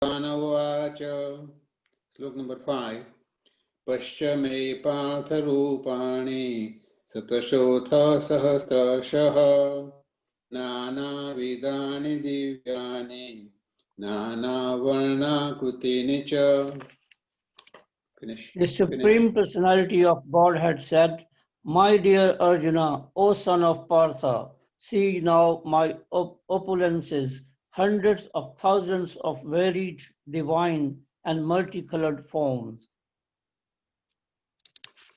Uvacha. Slok number 5. Paschame partha rupani satashotha sahasrashah nana vidani divyani nana varna krutini cha. Finish. The Supreme Personality of Godhead said, "My dear Arjuna, O son of Partha, see now my opulences, hundreds of thousands of varied, divine, and multicolored forms."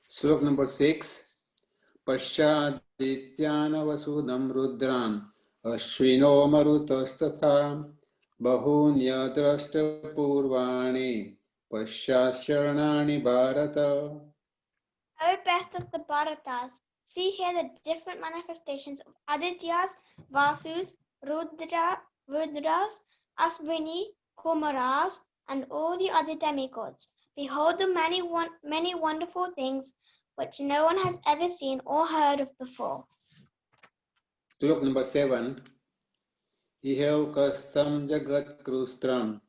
Slok number 6. Paschadityana rudran ashwino marutastatha bahunya purvani paschascharanani bharata. O best of the Bharatas, see here the different manifestations of Adityas, Vasus, Rudras, Aswini, Kumaras, and all the other demigods. Behold the many wonderful things which no one has ever seen or heard of before. Slok number 7. Ihev kastam jagat krustram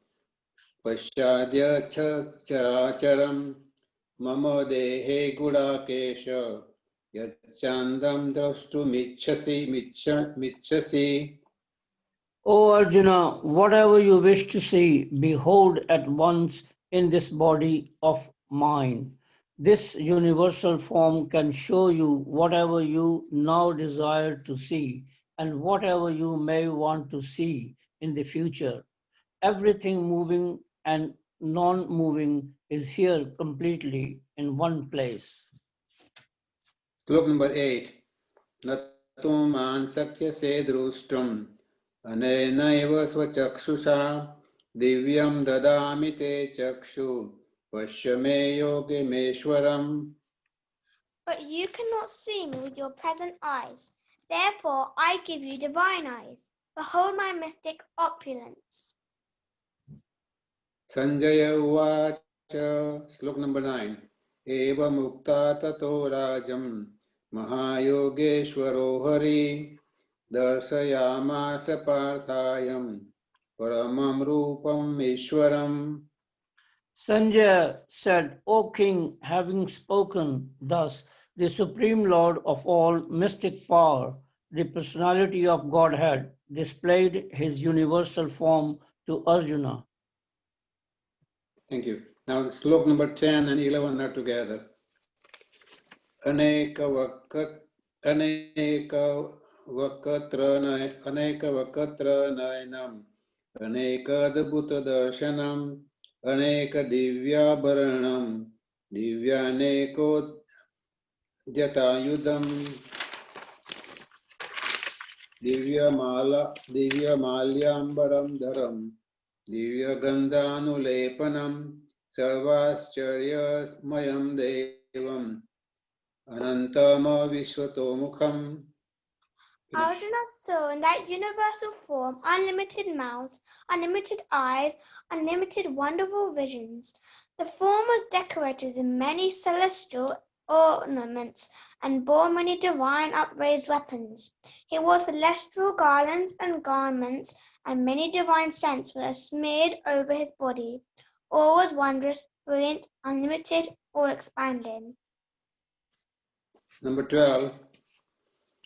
paschadya characharam mama dehe gudakesha yachandam drashtumichhasi. O Arjuna, whatever you wish to see, behold at once in this body of mine. This universal form can show you whatever you now desire to see and whatever you may want to see in the future. Everything moving and non-moving is here completely in one place. Slok number 8. Natuman sakya se drustum anenaiva svachakshusha divyam dadami te chakshu pashyame yogemeshwaram. But you cannot see me with your present eyes. Therefore I give you divine eyes. Behold my mystic opulence. Sanjaya Uvacha. Slok number 9. Eva mukta tato rajam mahayogeshwaro hari darsayamasa parthayam paramam rupam ishwaram. Sanjaya said, "O king, having spoken thus, the Supreme Lord of all mystic power, the personality of Godhead, displayed his universal form to Arjuna." Thank you. Now slok number 10 and 11 are together. Aneka vakatra nayanam aneka adbhuta darshanam aneka divyabharanam divyaneko Jatayudam Divyamalyambaram dharam Divyagandhanulepanam Sarvascharyamayam devam Anantama Vishwatomukham. Arjuna saw in that universal form unlimited mouths, unlimited eyes, unlimited wonderful visions. The form was decorated with many celestial ornaments and bore many divine upraised weapons. He wore celestial garlands and garments, and many divine scents were smeared over his body. All was wondrous, brilliant, unlimited, all expanding. Number 12.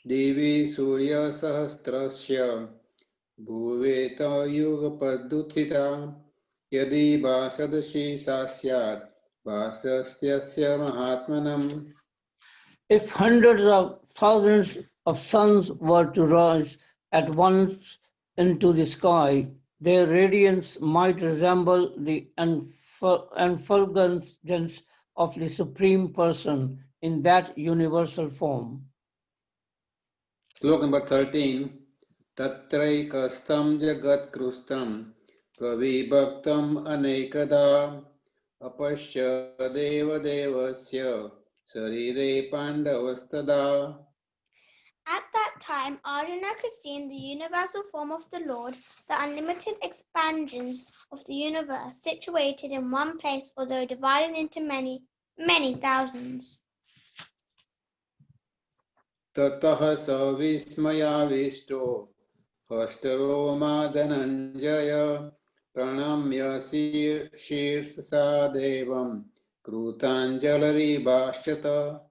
Devi Surya Sahasrasya Bhuveta Yuga Paddutita Yadi Vasadashi Sasyat Vasastyasya Mahatmanam. If hundreds of thousands of suns were to rise at once into the sky, their radiance might resemble the effulgence of the Supreme Person in that universal form. Slok number 13. Tatraikastam jagat krustam pravibhaktam anekada apashya deva devasya sarire pandavastada. At that time, Arjuna could see in the universal form of the Lord the unlimited expansions of the universe, situated in one place, although divided into many, many thousands. Tataha savismayavisto hastaro madhananjaya pranamya shirsa devam krutanjalari bhashyata.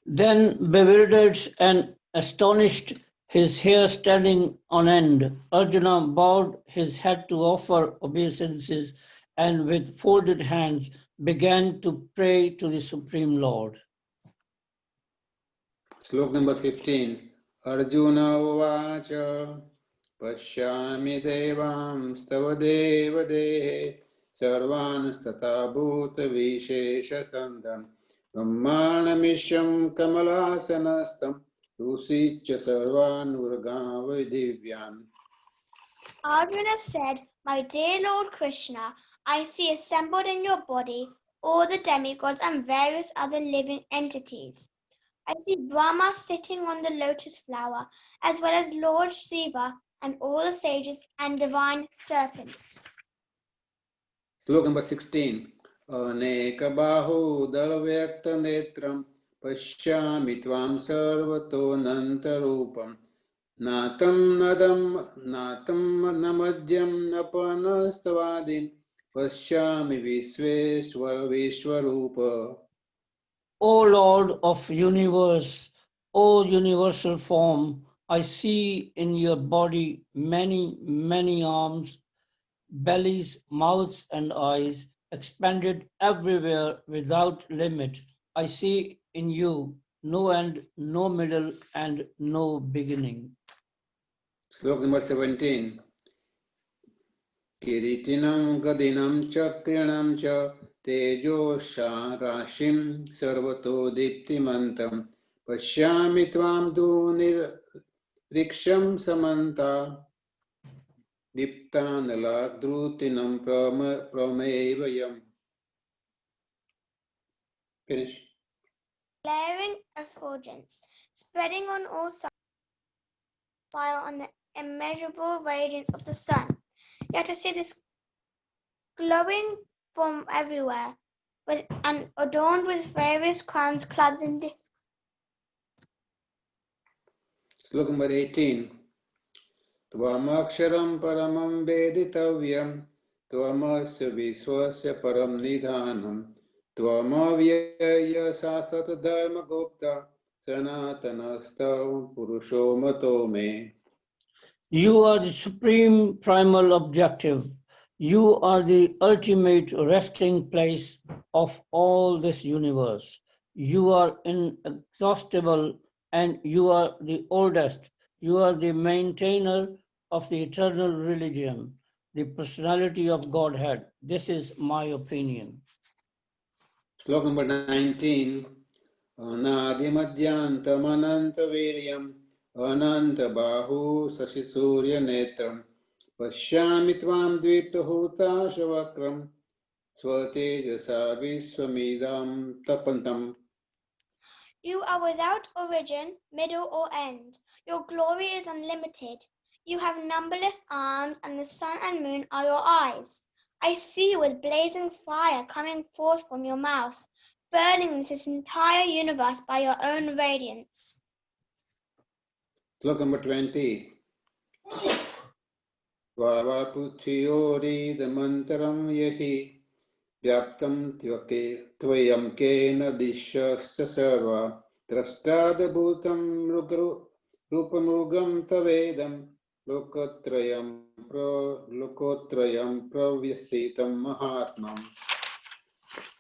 Then, bewildered and astonished, his hair standing on end, Arjuna bowed his head to offer obeisances and with folded hands began to pray to the Supreme Lord. Slok number 15. Arjuna uvacha pashyami devam stava deva dehe sarvan stata bhuta vishesha sandam brahmanamisham kamalasanastam rusicha sarvan urgava divyan. Arjuna said, "My dear Lord Krishna, I see assembled in your body all the demigods and various other living entities. I see Brahma sitting on the lotus flower, as well as Lord Shiva and all the sages and divine serpents." Slok number 16. Aneka bahu dalvyakta netram pashyami tvam sarvato nantarupam natam namadyam napanastavadim pashyami visveswara vishwarupa. O Lord of universe, O universal form, I see in your body many, many arms, bellies, mouths, and eyes, expanded everywhere without limit. I see in you no end, no middle, and no beginning. Slok number 17. Kiritinam gadinam chakrinam cha tejo rashim sarvato diptimantam pashyami tvam riksham samanta diptanaladrutinam pramevayam. Finish. Glaring effulgence, spreading on all sides, fire on the immeasurable radiance of the sun. You have to see this glowing from everywhere, and adorned with various crowns, clubs, and discs. Slok number 18. Tvamaksharam paramam veditavyam tvamasya viswasya param nidhanam tvamavyaya sasat dharma gupta sanatanastav purusho mato me. You are the supreme primal objective. You are the ultimate resting place of all this universe. You are inexhaustible and you are the oldest. You are the maintainer of the eternal religion, the personality of Godhead. This is my opinion. Slok number 19. Anadimadyantamanantaviryam anantabahu sasisurya netram pashyami tvam dviptahutashavakram swatejasa visvamidam tapantam. You are without origin, middle, or end. Your glory is unlimited. You have numberless arms, and the sun and moon are your eyes. I see you with blazing fire coming forth from your mouth, burning this entire universe by your own radiance. Slok number 20. Vavaputhyoridamantram yahi vyaptam tvayam kena dishascha sarva trastadabhutam rupamrugam tavedam lokotrayam pravyasitam mahatmam.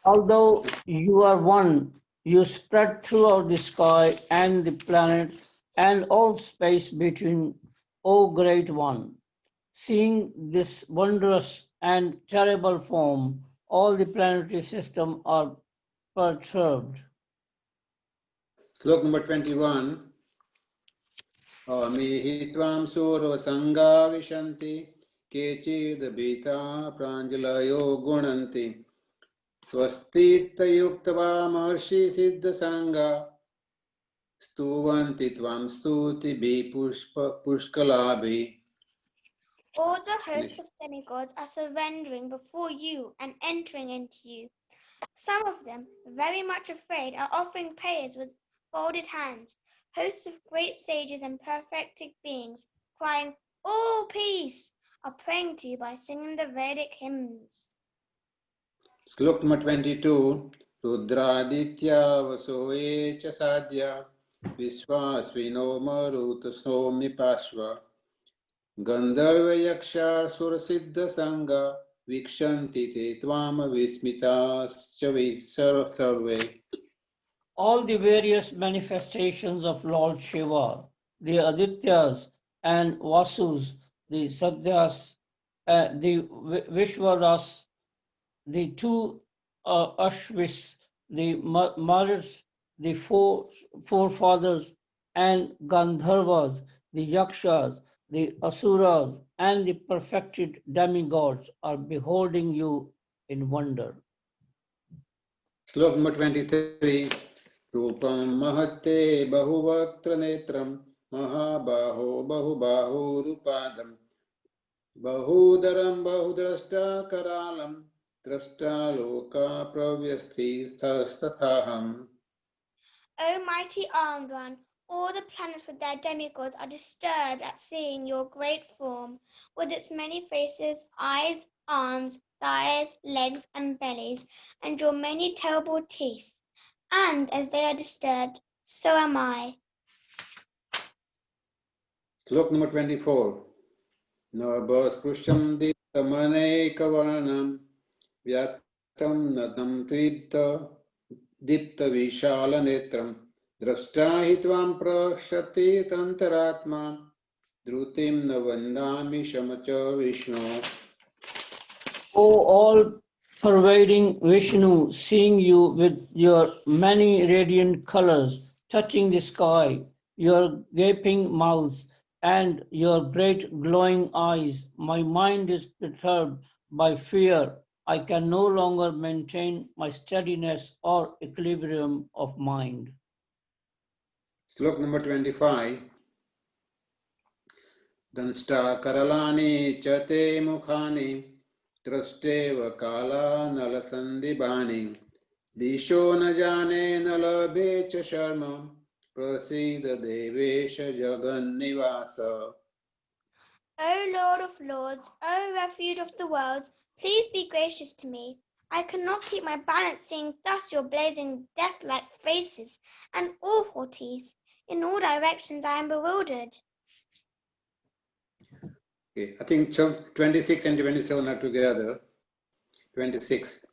Although you are one, you spread throughout the sky and the planet and all space between, O Great One. Seeing this wondrous and terrible form, all the planetary system are perturbed. Slok number 21. Amihi tvam surva sangha vishanti kechid bhita pranjalayo gunanti swastitayuktava maharshi siddha sangha stuvanti tvam stuti bhi pushkalabhi. All the hosts of demigods are surrendering before you and entering into you. Some of them, very much afraid, are offering prayers with folded hands. Hosts of great sages and perfected beings, crying, "All peace!" are praying to you by singing the Vedic hymns. Slok number 22. Rudraditya vasoye cha sadhya Vishwasvino maruta somi pashva Gandharva yaksha surasiddha sangha Vikshanti te tvama vismitas sarve. All the various manifestations of Lord Shiva, the Adityas and Vasus, the Sadhyas, the Vishwadas, the two Ashvis, the Maruts, the forefathers, and Gandharvas, the Yakshas, the Asuras, and the perfected demigods are beholding you in wonder. Slok number 23. Rupam mahate bahuvaktra netram Mahabaho bahubahu rupadam Bahudaram bahudrashta karalam Drashta loka pravyasti stathaham. O mighty armed one, all the planets with their demigods are disturbed at seeing your great form, with its many faces, eyes, arms, thighs, legs, and bellies, and your many terrible teeth. And as they are disturbed, so am I. Slok number 24. Nabhas prusham diptamane kavanam Vyatam nadam tripta dipta vishala netram Drashta hitvam prashati tantaratma Dhrutim navandami shamacha Vishnu. O all-pervading Vishnu, seeing you with your many radiant colors touching the sky, your gaping mouth, and your great glowing eyes, my mind is perturbed by fear. I can no longer maintain my steadiness or equilibrium of mind. Slok number 25. Danshta karalani chate mukhani Trasteva kala nala sandibani Disho na jane nala becha sharma Prasida devesha jagan nivasa. O Lord of Lords, O Refuge of the worlds, please be gracious to me. I cannot keep my balance seeing thus your blazing death-like faces and awful teeth. In all directions I am bewildered. Okay, I think 26 and 27 are together. 26.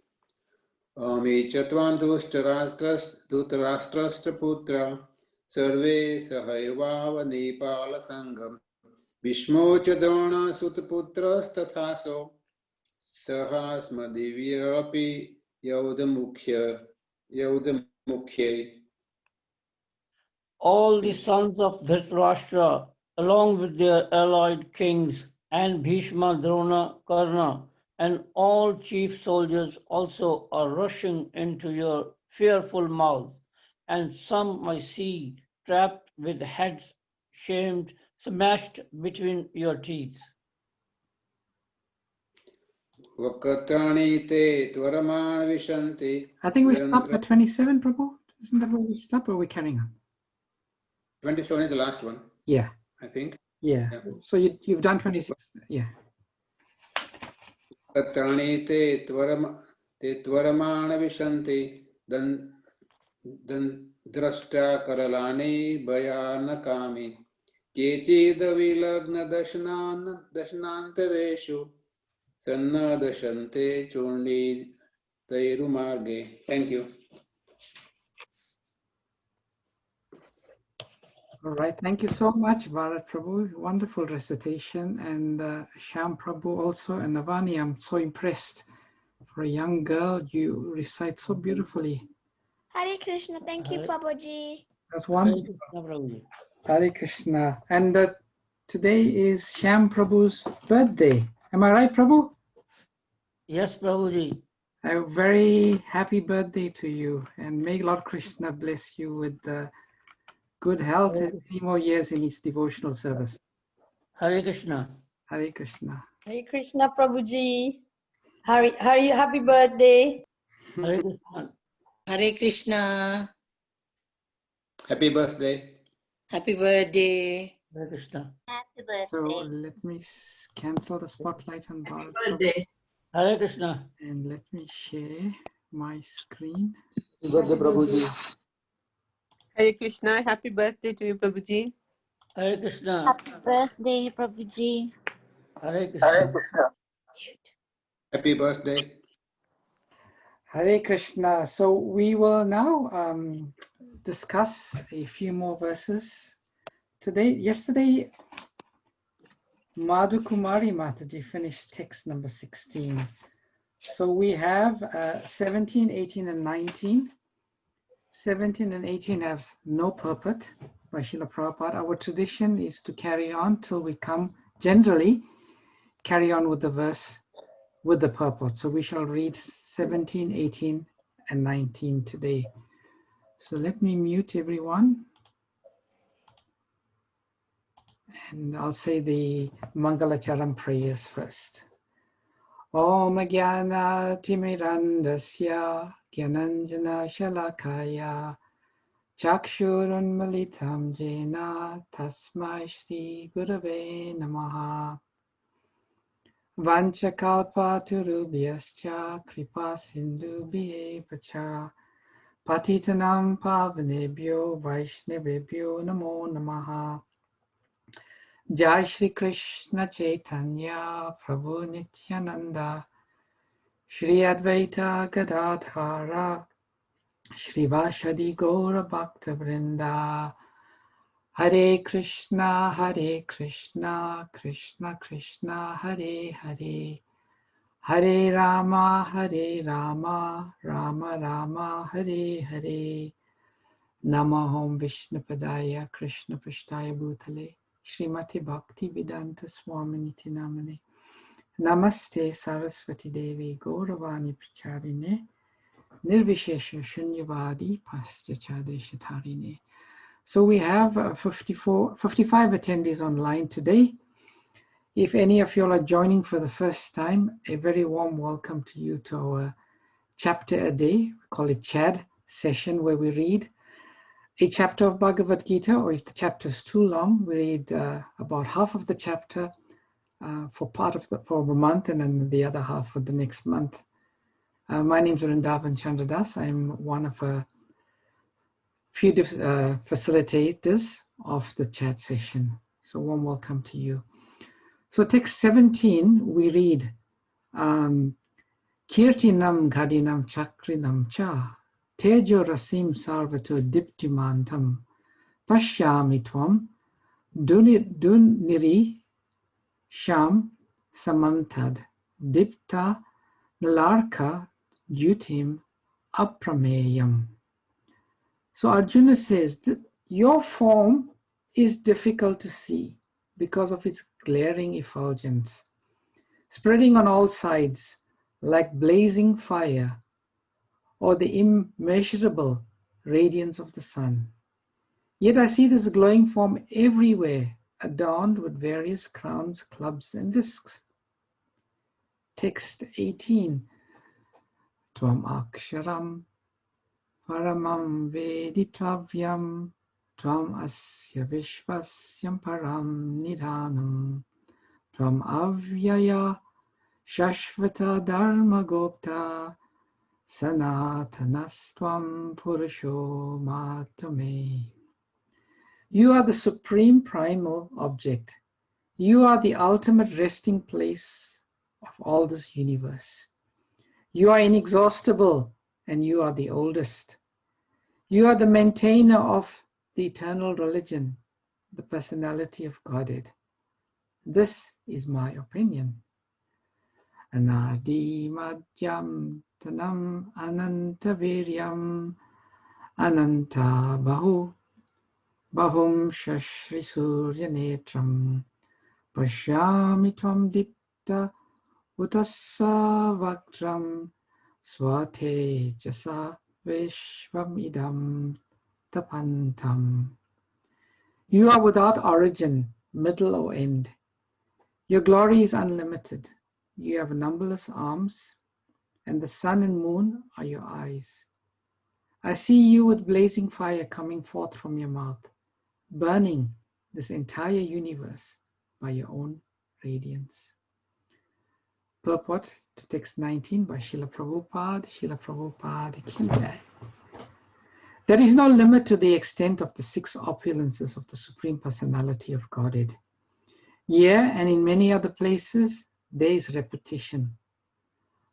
Ami chatvan dhutarashtrastra putra sarve sahayvava nepala sangham Bhishmo cha drona sutaputras tathaso sahasma divyarapi yaudamukhe. All the sons of Dhritarashtra, along with their allied kings, and Bhishma, Drona, Karna, and all chief soldiers also are rushing into your fearful mouth, and some I see trapped with heads shamed, smashed between your teeth. Vakatani te tvaraman vishanti. I think we stopped at 27, Prabhu. Isn't that where we stopped, or are we carrying on? 27 is the last one, Yeah. I think. Yeah. Yeah. So you've done 26. Yeah. Vakatani te tvaramana vishanti. Dan drashta karalani bhayanakami. Kechida vilagna dashnantareshu. Sanna dashante churni tairumarge. Thank you. All right. Thank you so much, Bharat Prabhu. Wonderful recitation. And Shyam Prabhu also. And Navani, I'm so impressed. For a young girl, you recite so beautifully. Hare Krishna, thank you, Prabhuji. That's wonderful. Hare Krishna. And today is Shyam Prabhu's birthday. Am I right, Prabhu? Yes, Prabhuji. A very happy birthday to you. And may Lord Krishna bless you with good health and many more years in his devotional service. Hare Krishna. Hare Krishna. Hare Krishna, Prabhuji. Happy birthday. Hare Krishna. Hare Krishna. Happy birthday. Happy birthday. Hare Krishna. Happy birthday. So let me cancel the spotlight on Bharat Prabhu, Birthday. Hare Krishna. and let me share my screen. Birthday, Prabhuji. Hare Krishna, happy birthday to you, Prabhuji. Hare Krishna. Happy birthday, Prabhuji. Hare Krishna. Happy birthday. Hare Krishna. So we will now discuss a few more verses today. Yesterday, Madhu Kumari Mataji finished text number 16. So we have 17, 18, and 19. 17 and 18 have no purport by Srila Prabhupada. Our tradition is to carry on till we generally carry on with the verse with the purport. So we shall read 17, 18, and 19 today. So let me mute everyone. And I'll say the Mangalacharam prayers first. Om Jnana Timirandasya Gyananjana Shalakaya Chakshurunmalitam Jena Tasmai Shri Gurave Namaha Vanchakalpa Turubhyascha Kripa Sindhubhye Pacha Patitanam Pavanebhyo Vaishnavebhyo Namo Namaha Jai Shri Krishna Chaitanya Prabhu Nityananda Shri Advaita Gadadhara Shri Vashadi Gaura Bhakta Vrinda Hare Krishna Krishna Krishna Hare Hare Hare Rama Rama Rama Hare Hare Namahom Vishnupadaya Krishna Pashtaya Bhutale Srimati Bhakti Vedanta Swaminiti Namane Namaste Saraswati Devi Gauravani Pracharine Nirvishesha Shunyavadi Paschachadeshatarine. So we have 55 attendees online today. If any of you are joining for the first time, a very warm welcome to you to our chapter a day. We call it Chad session, where we read a chapter of Bhagavad Gita, or if the chapter is too long, we read about half of the chapter for a month, and then the other half for the next month. My name is Vrindavan Chandra. I'm one of a few facilitators of the chat session. So warm welcome to you. So text 17, we read, Kirtinam Gadinam Chakrinam Cha Tejo Rasim Sarvato Diptimantam Pashyami Tvam Duniri Sham Samantad Dipta Nalarka Jutim Aprameyam. So Arjuna says that your form is difficult to see because of its glaring effulgence, spreading on all sides like blazing fire, or the immeasurable radiance of the sun. Yet I see this glowing form everywhere, adorned with various crowns, clubs, and discs. Text 18. Tvam aksharam paramam veditavyam tvam asya vishvasyam param nidhanam tvam avyaya shashvata dharma gopta Sanatanastvam Purusho Matame. You are the supreme primal object. You are the ultimate resting place of all this universe. You are inexhaustible, and you are the oldest. You are the maintainer of the eternal religion, the personality of Godhead. This is my opinion. Anadi Madhyam Tanam Ananta Viryam Ananta Bahum Shashri Surya Netram Pashyami Tvam Dipta Utassa Vaktram Swate Jasa Vishvamidam Tapantam. You are without origin, middle, or end. Your glory is unlimited. You have numberless arms, and the sun and moon are your eyes. I see you with blazing fire coming forth from your mouth, burning this entire universe by your own radiance. Purport to text 19 by Srila Prabhupada, Srila Prabhupada ki jai. There is no limit to the extent of the 6 opulences of the Supreme Personality of Godhead. Here and in many other places, there is repetition.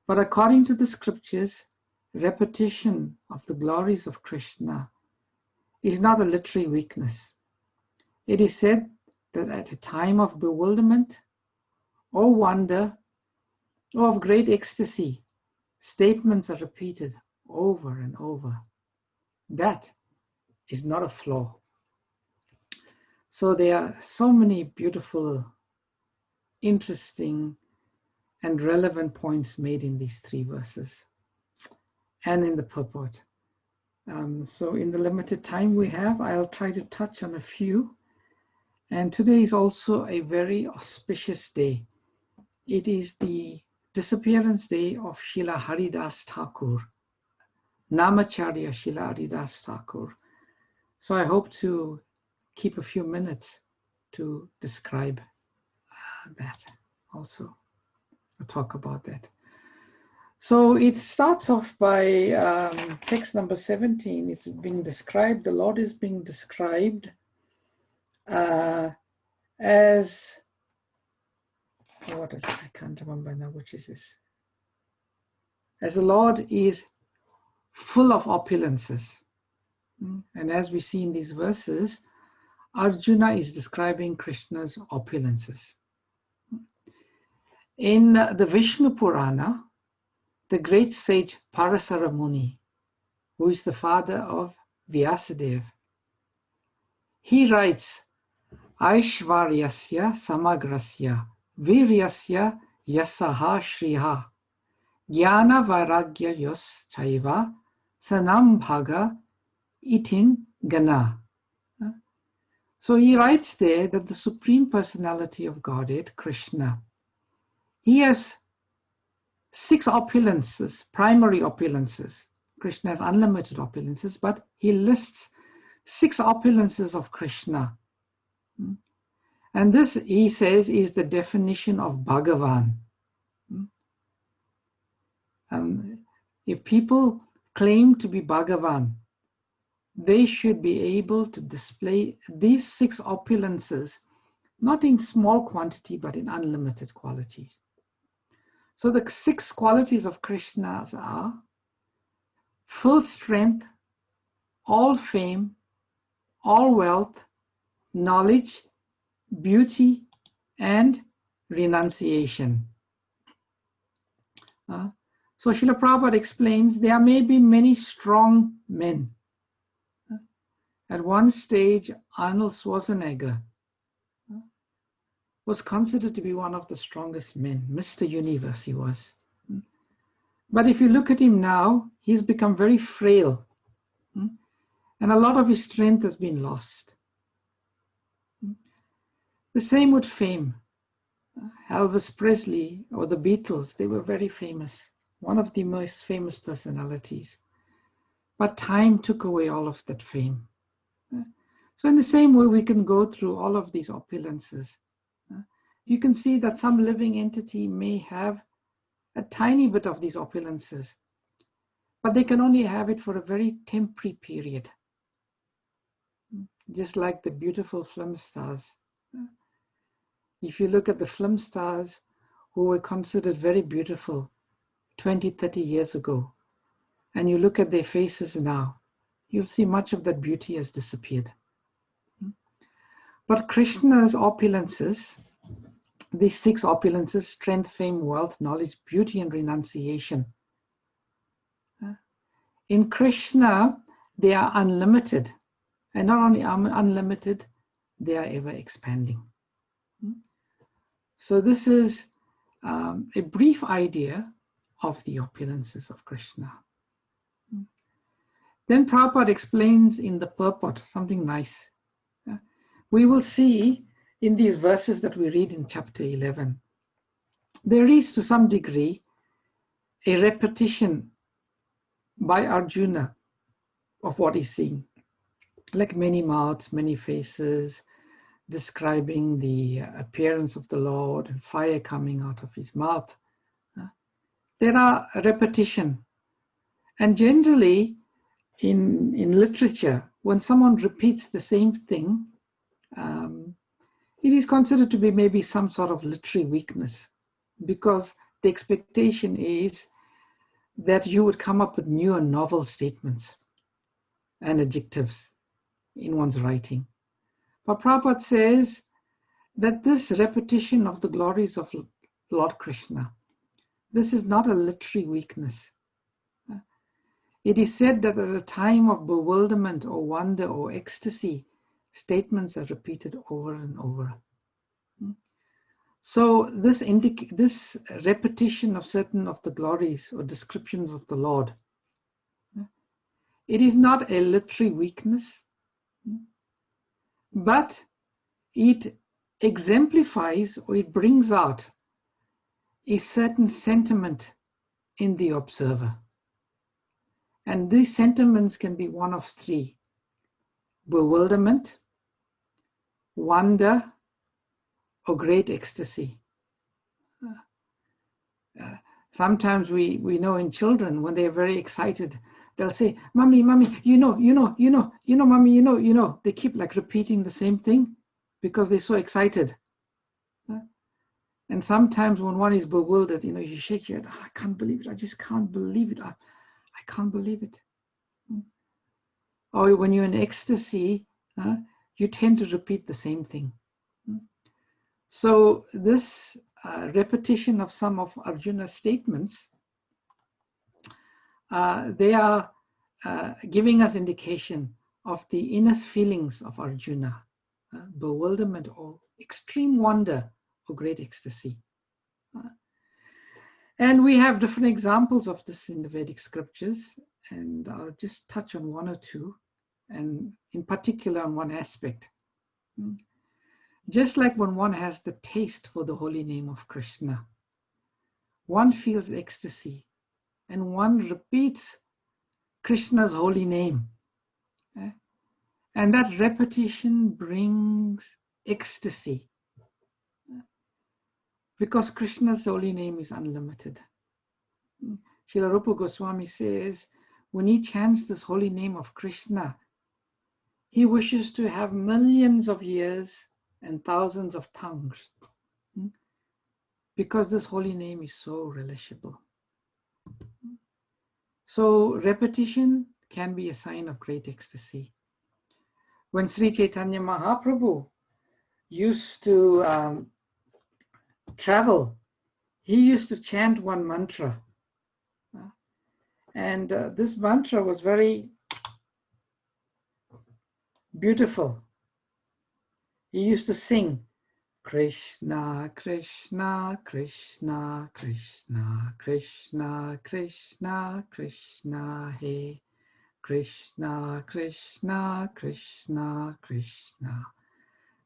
But according to the scriptures, repetition of the glories of Krishna is not a literary weakness. It is said that at a time of bewilderment or wonder or of great ecstasy, statements are repeated over and over. That is not a flaw. So there are so many beautiful, interesting, and relevant points made in these 3 verses and in the purport. So in the limited time we have, I'll try to touch on a few. And today is also a very auspicious day. It is the disappearance day of Srila Haridas Thakur, Namacharya Srila Haridas Thakur. So I hope to keep a few minutes to describe that also, or talk about that. So it starts off by text number 17. It's being described, the Lord is being described as, what is it? I can't remember now which is this. As the Lord is full of opulences. And as we see in these verses, Arjuna is describing Krishna's opulences. In the Vishnu Purana, the great sage Parasara Muni, who is the father of Vyasadeva, he writes, Aishvaryasya samagrasya viryasya yasaha shriha jnana vairagya yos chaiva sanam bhaga itin gana. So he writes there that the Supreme Personality of Godhead, Krishna, he has 6 opulences, primary opulences. Krishna has unlimited opulences, but he lists 6 opulences of Krishna. And this, he says, is the definition of Bhagavan. If people claim to be Bhagavan, they should be able to display these 6 opulences, not in small quantity, but in unlimited qualities. So the 6 qualities of Krishna are full strength, all fame, all wealth, knowledge, beauty, and renunciation. So Srila Prabhupada explains there may be many strong men. At one stage, Arnold Schwarzenegger was considered to be one of the strongest men. Mr. Universe he was. But if you look at him now, he's become very frail. And a lot of his strength has been lost. The same with fame. Elvis Presley or the Beatles, they were very famous. One of the most famous personalities. But time took away all of that fame. So in the same way, we can go through all of these opulences. You can see that some living entity may have a tiny bit of these opulences, but they can only have it for a very temporary period. Just like the beautiful film stars. If you look at the film stars who were considered very beautiful 20, 30 years ago, and you look at their faces now, you'll see much of that beauty has disappeared. But Krishna's opulences, these 6 opulences, strength, fame, wealth, knowledge, beauty, and renunciation. In Krishna, they are unlimited. And not only unlimited, they are ever expanding. So this is a brief idea of the opulences of Krishna. Then Prabhupada explains in the purport something nice. We will see in these verses that we read in chapter 11, there is to some degree a repetition by Arjuna of what he's seeing. Like many mouths, many faces, describing the appearance of the Lord and fire coming out of his mouth. There are repetition. And generally, in literature, when someone repeats the same thing, it is considered to be maybe some sort of literary weakness, because the expectation is that you would come up with new and novel statements and adjectives in one's writing. But Prabhupada says that this repetition of the glories of Lord Krishna, this is not a literary weakness. It is said that at a time of bewilderment or wonder or ecstasy, statements are repeated over and over. So this repetition of certain of the glories or descriptions of the Lord, it is not a literary weakness, but it exemplifies or it brings out a certain sentiment in the observer. And these sentiments can be one of three: bewilderment, wonder, or great ecstasy. Sometimes we know in children, when they're very excited, they'll say, "Mommy, mommy, you know, mommy, you know." They keep like repeating the same thing because they're so excited. And sometimes when one is bewildered, you shake your head, "I can't believe it. I just can't believe it. I can't believe it." Or when you're in ecstasy, you tend to repeat the same thing. So this repetition of some of Arjuna's statements, they are giving us indication of the inner feelings of Arjuna, bewilderment or extreme wonder or great ecstasy. And we have different examples of this in the Vedic scriptures, and I'll just touch on one or two, and in particular on one aspect. Just like when one has the taste for the holy name of Krishna, one feels ecstasy and one repeats Krishna's holy name. And that repetition brings ecstasy, because Krishna's holy name is unlimited. Srila Rupa Goswami says, when he chants this holy name of Krishna, he wishes to have millions of years and thousands of tongues, because this holy name is so relishable. So repetition can be a sign of great ecstasy. When Sri Chaitanya Mahaprabhu used to travel, he used to chant one mantra. And this mantra was very beautiful. He used to sing, Krishna, Krishna, Krishna, Krishna, Krishna, Krishna, Krishna, He. Krishna, Krishna, Krishna, Krishna,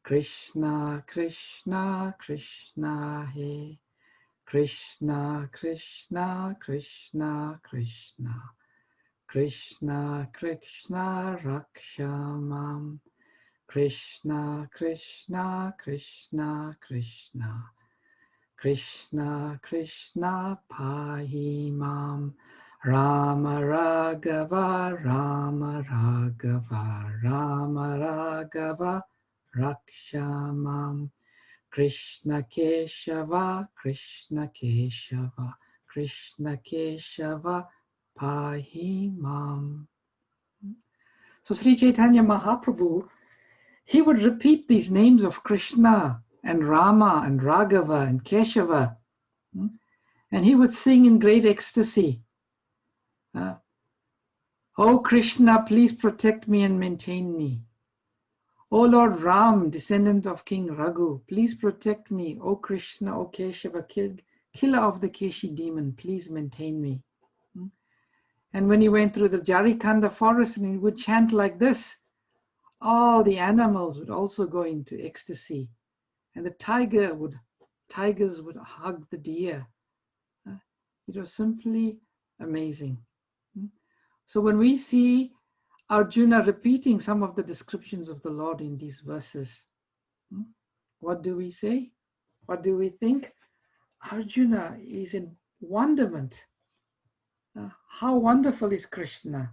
Krishna, Krishna, Krishna, He. Krishna, Krishna, Krishna, Krishna, Krishna, Krishna, Rakshamam. Krishna, Krishna, Krishna, Krishna, Krishna, Krishna, Pahimam. Rama Raghava, Rama Raghava, Rama Raghava, Rakshamam. Krishna Keshava, Krishna Keshava, Krishna Keshava, Pahimam. So Sri Chaitanya Mahaprabhu, he would repeat these names of Krishna and Rama and Raghava and Keshava, and he would sing in great ecstasy. Oh Krishna, please protect me and maintain me. O Lord Ram, descendant of King Raghu, please protect me. O Krishna, O Keshava, killer of the Keshi demon, please maintain me. And when he went through the Jarikanda forest and he would chant like this, all the animals would also go into ecstasy. And the tigers would hug the deer. It was simply amazing. So when we see Arjuna repeating some of the descriptions of the Lord in these verses, What do we say? What do we think? Arjuna is in wonderment. How wonderful is Krishna?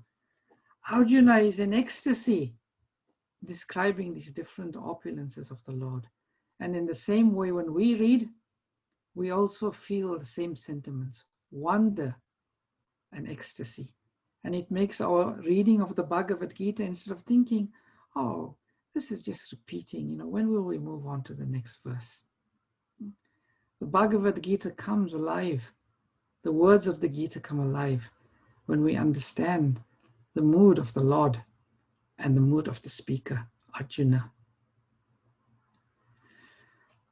Arjuna is in ecstasy, describing these different opulences of the Lord. And in the same way, when we read, we also feel the same sentiments, wonder and ecstasy. And it makes our reading of the Bhagavad Gita, instead of thinking, oh, this is just repeating, when will we move on to the next verse? The Bhagavad Gita comes alive. The words of the Gita come alive when we understand the mood of the Lord and the mood of the speaker, Arjuna.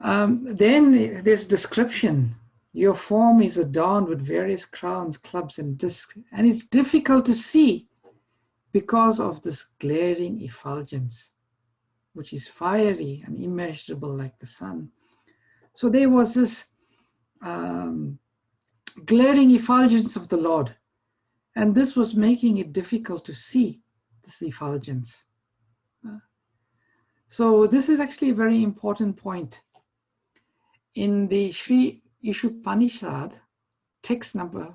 Then there's description. Your form is adorned with various crowns, clubs, and discs, and it's difficult to see because of this glaring effulgence, which is fiery and immeasurable like the sun. So there was this glaring effulgence of the Lord, and this was making it difficult to see this effulgence. So this is actually a very important point. In the Sri Ishupanishad, text number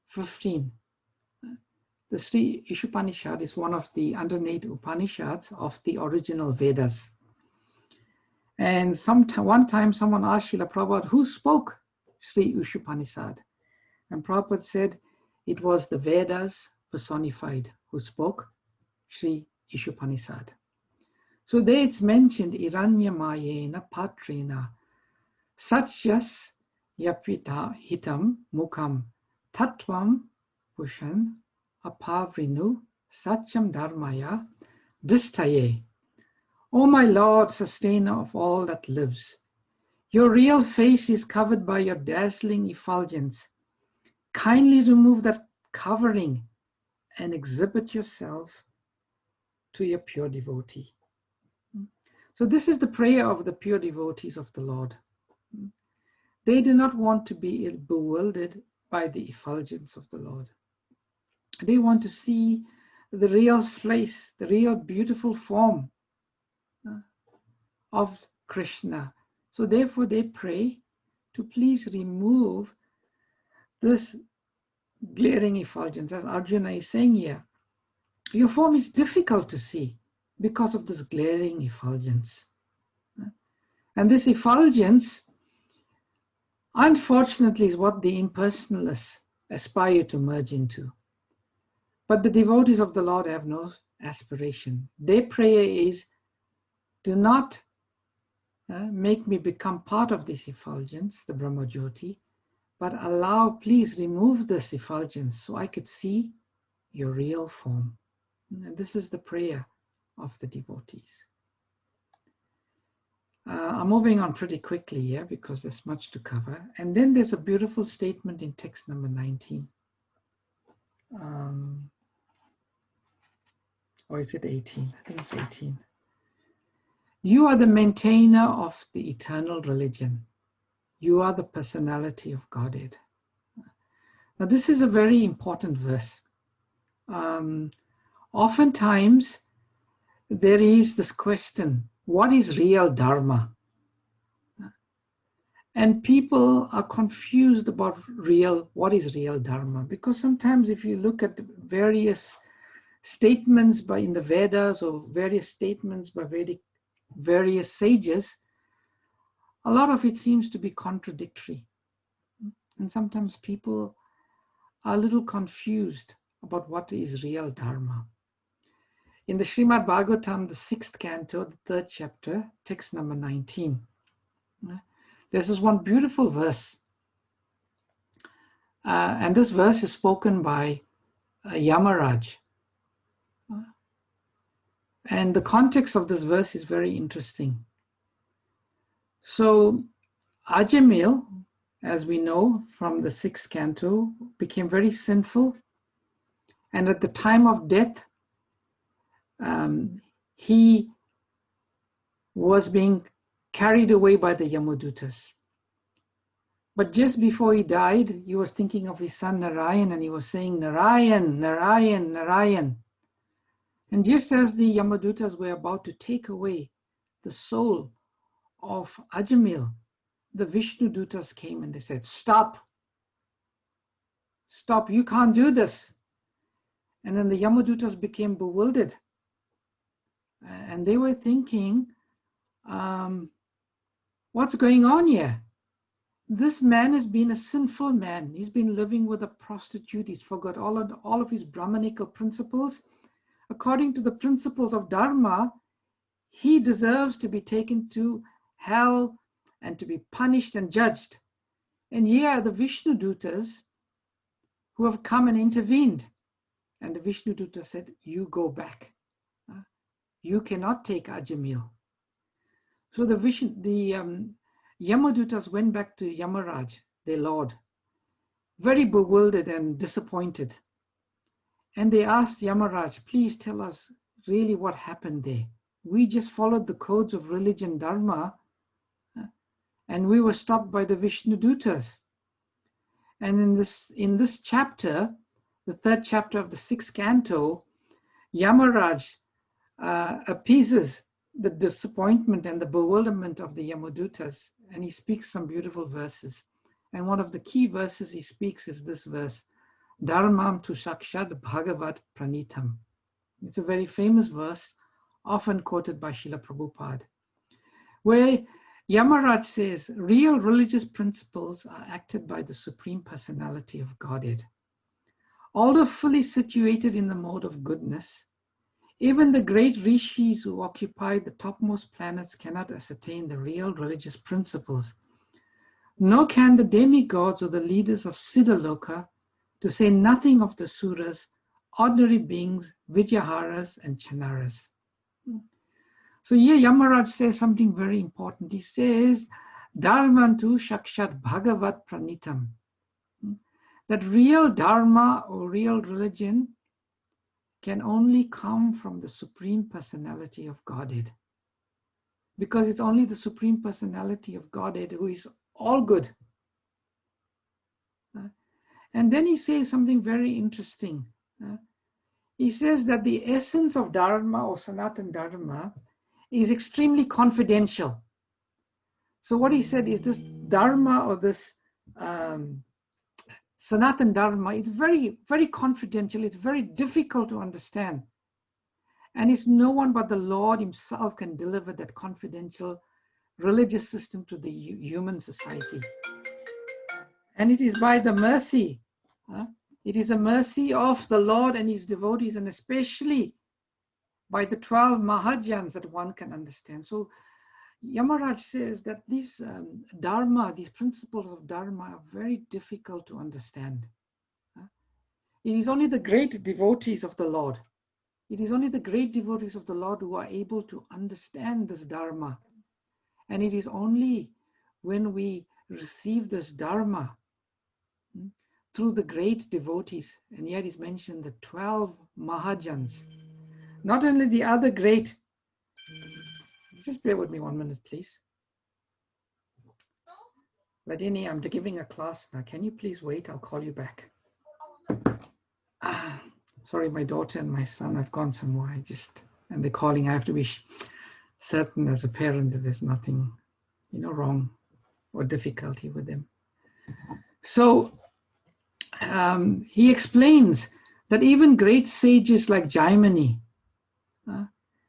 15, the Sri Ishupanishad is one of the 108 Upanishads of the original Vedas. And one time someone asked Srila Prabhupada, who spoke Sri Ishupanishad? And Prabhupada said it was the Vedas personified who spoke Sri Ishupanishad. So there it's mentioned, Iranyamayena Patrena Satyas Yapita Hitam Mukam Tattvam Pushan Apavrinu Satyam Dharmaya Distaye. O my Lord, sustainer of all that lives, your real face is covered by your dazzling effulgence. Kindly remove that covering and exhibit yourself to your pure devotee. So this is the prayer of the pure devotees of the Lord. They do not want to be bewildered by the effulgence of the Lord. They want to see the real face, the real beautiful form of Krishna. So therefore they pray to please remove this glaring effulgence. As Arjuna is saying here, your form is difficult to see because of this glaring effulgence. And this effulgence, unfortunately, is what the impersonalists aspire to merge into. But the devotees of the Lord have no aspiration. Their prayer is, do not make me become part of this effulgence, the Brahmajyoti, but please remove this effulgence so I could see your real form. And this is the prayer of the devotees. I'm moving on pretty quickly here because there's much to cover. And then there's a beautiful statement in text number 19. Or is it 18? I think it's 18. You are the maintainer of the eternal religion. You are the personality of Godhead. Now, this is a very important verse. Oftentimes, there is this question, what is real Dharma? And people are confused about what is real Dharma, because sometimes if you look at the various statements in the Vedas or various statements by various sages, a lot of it seems to be contradictory. And sometimes people are a little confused about what is real Dharma. In the Srimad Bhagavatam, the 6th canto, the 3rd chapter, text number 19, there's this one beautiful verse. And this verse is spoken by Yamaraj. And the context of this verse is very interesting. So Ajamil, as we know from the 6th canto, became very sinful. And at the time of death, he was being carried away by the Yamadutas. But just before he died, he was thinking of his son Narayan, and he was saying, Narayan, Narayan, Narayan. And just as the Yamadutas were about to take away the soul of Ajamil, the Vishnu Dutas came and they said, stop, stop, you can't do this. And then the Yamadutas became bewildered. And they were thinking, what's going on here? This man has been a sinful man. He's been living with a prostitute. He's forgot all of his Brahmanical principles. According to the principles of Dharma, he deserves to be taken to hell and to be punished and judged. And here are the Vishnu Dutas who have come and intervened. And the Vishnu Duta said, you go back. You cannot take Ajamil. So the Yamadutas went back to Yamaraj, their lord, very bewildered and disappointed. And they asked Yamaraj, please tell us really what happened there. We just followed the codes of religion, Dharma, and we were stopped by the Vishnu Dutas. And in this chapter, the third chapter of the 6th canto, Yamaraj appeases the disappointment and the bewilderment of the Yamadutas, and he speaks some beautiful verses. And one of the key verses he speaks is this verse, Dharmam tu sakshat Bhagavad Pranitam. It's a very famous verse, often quoted by Srila Prabhupada, where Yamaraj says, real religious principles are acted by the Supreme Personality of Godhead. Although fully situated in the mode of goodness, even the great rishis who occupy the topmost planets cannot ascertain the real religious principles, nor can the demigods or the leaders of Siddhaloka, to say nothing of the Suras, ordinary beings, Vijyaharas and Chanaras. So here Yamaraj says something very important. He says, Dharmantu Shakshat Bhagavat Pranitam. That real Dharma or real religion can only come from the Supreme Personality of Godhead. Because it's only the Supreme Personality of Godhead who is all good. And then he says something very interesting. He says that the essence of Dharma or Sanatana Dharma is extremely confidential. So what he said is this Dharma or this Sanatana Dharma is very, very confidential. It's very difficult to understand. And it's no one but the Lord himself can deliver that confidential religious system to the human society. And it is by the mercy. It is a mercy of the Lord and his devotees, and especially by the 12 Mahajans that one can understand. So Yamaraj says that these Dharma, these principles of Dharma are very difficult to understand. It is only the great devotees of the Lord. It is only the great devotees of the Lord who are able to understand this Dharma. And it is only when we receive this Dharma through the great devotees, and here is mentioned the 12 Mahajans, not only the other great. Just bear with me 1 minute, please. Ladini, I'm giving a class now. Can you please wait? I'll call you back. Sorry, my daughter and my son have gone somewhere. And they're calling. I have to be certain as a parent that there's nothing, wrong or difficulty with them. So he explains that even great sages like Jaimini,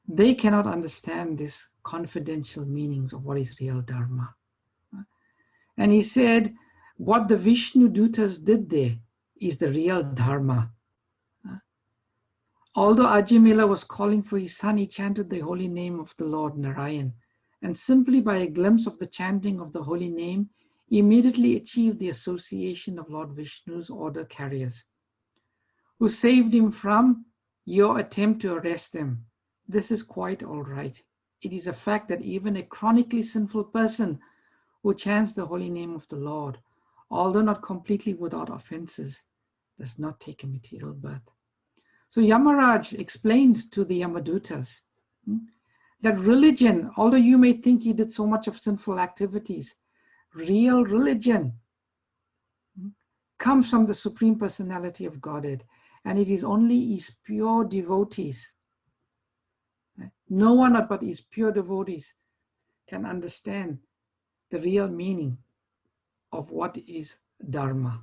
they cannot understand this confidential meanings of what is real Dharma. And he said, what the Vishnu Dutas did there is the real Dharma. Although Ajamila was calling for his son, he chanted the holy name of the Lord Narayan. And simply by a glimpse of the chanting of the holy name, he immediately achieved the association of Lord Vishnu's order carriers, who saved him from your attempt to arrest him. This is quite all right. It is a fact that even a chronically sinful person who chants the holy name of the Lord, although not completely without offenses, does not take a material birth. So Yamaraj explained to the Yamadutas that religion, although you may think he did so much of sinful activities, real religion comes from the Supreme Personality of Godhead, and it is only his pure devotees, no one but his pure devotees, can understand the real meaning of what is Dharma.